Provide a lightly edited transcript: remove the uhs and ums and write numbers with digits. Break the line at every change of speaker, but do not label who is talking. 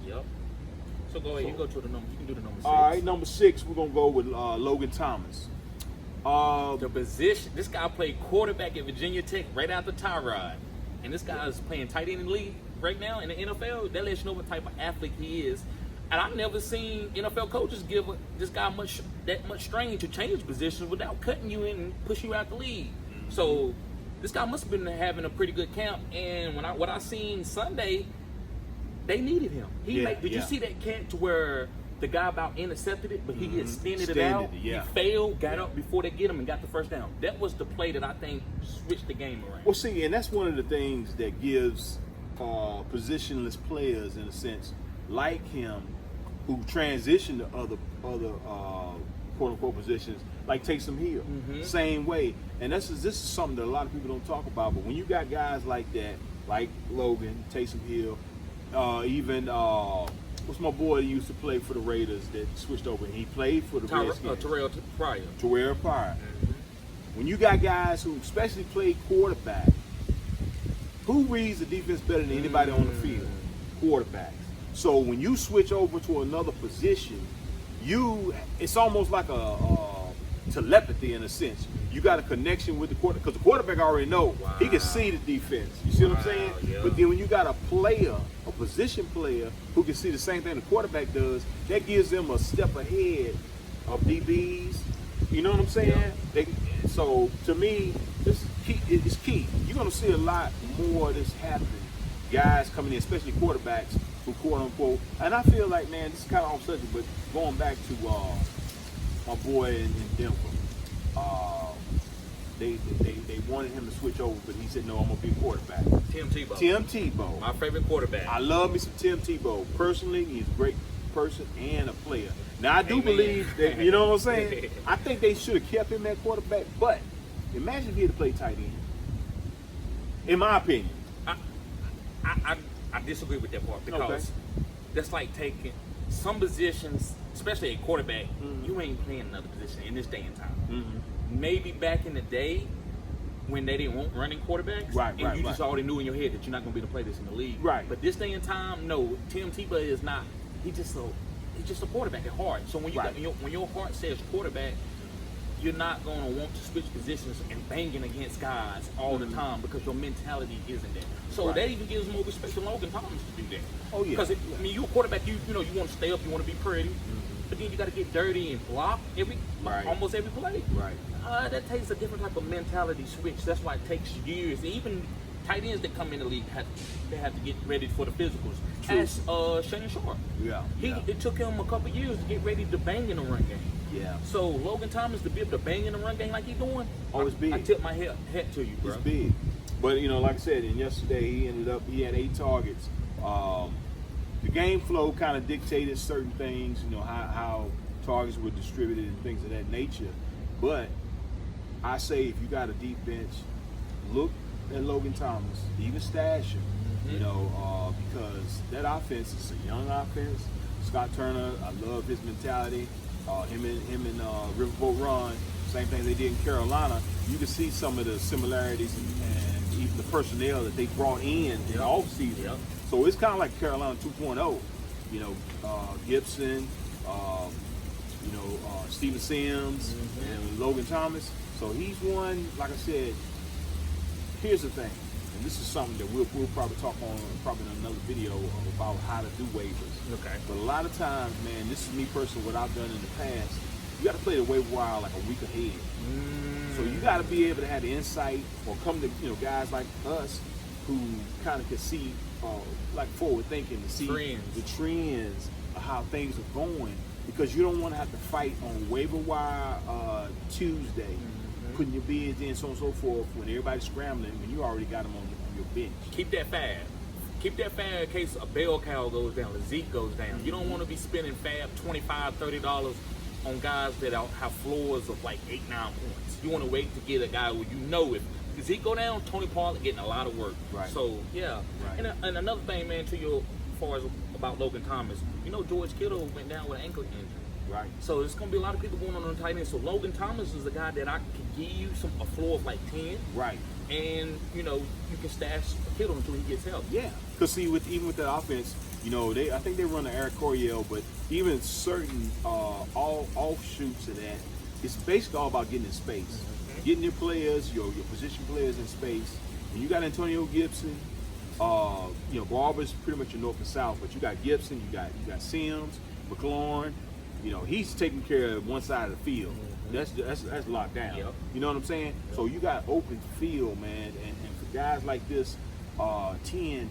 Yep. So go ahead. You go to the number. You can do the number 6.
All right, number 6. We're gonna go with Logan Thomas.
The position. This guy played quarterback at Virginia Tech right after Tyrod, and this guy is playing tight end in the league right now in the NFL. That lets you know what type of athlete he is. And I've never seen NFL coaches give this guy that much strain to change positions without cutting you in and push you out the league. So this guy must have been having a pretty good camp. And what I seen Sunday, they needed him. Did you see that catch where the guy about intercepted it, but he extended it out?
Yeah.
He failed, got up before they get him, and got the first down. That was the play that I think switched the game around.
Well, see, and that's one of the things that gives positionless players, in a sense, like him, who transition to other quote unquote positions, like Taysom Hill, same way. And this is something that a lot of people don't talk about. But when you got guys like that, like Logan, Taysom Hill, even what's my boy that used to play for the Raiders that switched over and he played for the Redskins?
Terrell Pryor.
Terrell Pryor. When you got guys who especially play quarterback, who reads the defense better than anybody on the field? Quarterbacks. So when you switch over to another position, it's almost like a telepathy in a sense. You got a connection with the quarterback because the quarterback already know he can see the defense. You see what I'm saying?
Yeah.
But then when you got a position player who can see the same thing the quarterback does, that gives them a step ahead of DBs. You know what I'm saying?
Yeah.
So to me, it's key. You're gonna see a lot more of this happen. Guys coming in, especially quarterbacks, who quote unquote. And I feel like, man, this is kind of off subject, but going back to my boy in Denver, they wanted him to switch over, but he said, no, I'm gonna be a quarterback.
Tim Tebow.
Tim Tebow.
My favorite quarterback.
I love me some Tim Tebow. Personally, he's a great person and a player. Now I do believe that, you know what I'm saying? I think they should have kept him at quarterback, but imagine if he had played tight end. In my opinion.
I disagree with that part because that's like taking some positions, especially a quarterback, you ain't playing another position in this day and time. Maybe back in the day when they didn't want running quarterbacks, you just already knew in your head that you're not going to be able to play this in the league. Right. But this day and time, no, Tim Tebow is not. He's just a quarterback at heart. So when when your heart says quarterback, you're not going to want to switch positions and banging against guys all the time because your mentality isn't there. So that even gives more respect to Logan Thomas to do that. Oh yeah. Because you're a quarterback, you want to stay up, you want to be pretty, but then you got to get dirty and block almost every play. Right. That takes a different type of mentality switch. That's why it takes years. And even tight ends that come in the league they have to get ready for the physicals. True. As Shannon Sharp. It took him a couple years to get ready to bang in the run game. Yeah. So Logan Thomas to be able to bang in the run game like he's doing, it's big. I tip my hat to you, bro.
It's big. But like I said, and yesterday he had 8 targets. The game flow kind of dictated certain things, how targets were distributed and things of that nature. But I say if you got a deep bench, look at Logan Thomas, even stash him, because that offense is a young offense. Scott Turner, I love his mentality. Him and Riverboat Ron, same thing they did in Carolina. You can see some of the similarities and even the personnel that they brought in the offseason. So it's kind of like Carolina 2.0. Gibson, Steven Sims, and Logan Thomas. So he's one, like I said, here's the thing, and this is something that we'll probably talk on in another video about how to do waivers. Okay. But a lot of times, man, this is me personally, what I've done in the past, you got to play the waiver wire like a week ahead. So you got to be able to have the insight or come to, guys like us who kind of can see, like forward thinking to see the trends of how things are going, because you don't want to have to fight on waiver wire Tuesday. Putting your bids in, so on and so forth, when everybody's scrambling, when you already got them on your bench.
Keep that fab. Keep that fab in case a bell cow goes down, a Zeke goes down. You don't want to be spending fab $25, $30 on guys that have floors of like 8, 9 points. You want to wait to get a guy where if Zeke go down, Tony Pollard getting a lot of work. Right. So, yeah. Right. And another thing, man, as far as about Logan Thomas, George Kittle went down with an ankle injury. Right. So there's going to be a lot of people going on the tight end. So Logan Thomas is a guy that I can give you a floor of like 10. Right. And, you can stash Kittle until he gets healthy.
Yeah. Because, see, even with that offense, You know, I think they run the Eric Coryell, but even certain offshoots of that, it's basically all about getting in space, getting your players, your position players in space. And you got Antonio Gibson. You know, Barber's pretty much your north and south, but you got Gibson, you got Sims, McLaurin. You know, he's taking care of one side of the field. That's locked down.
Yep.
You know what I'm saying? So you got open field, man, and for guys like this, 10,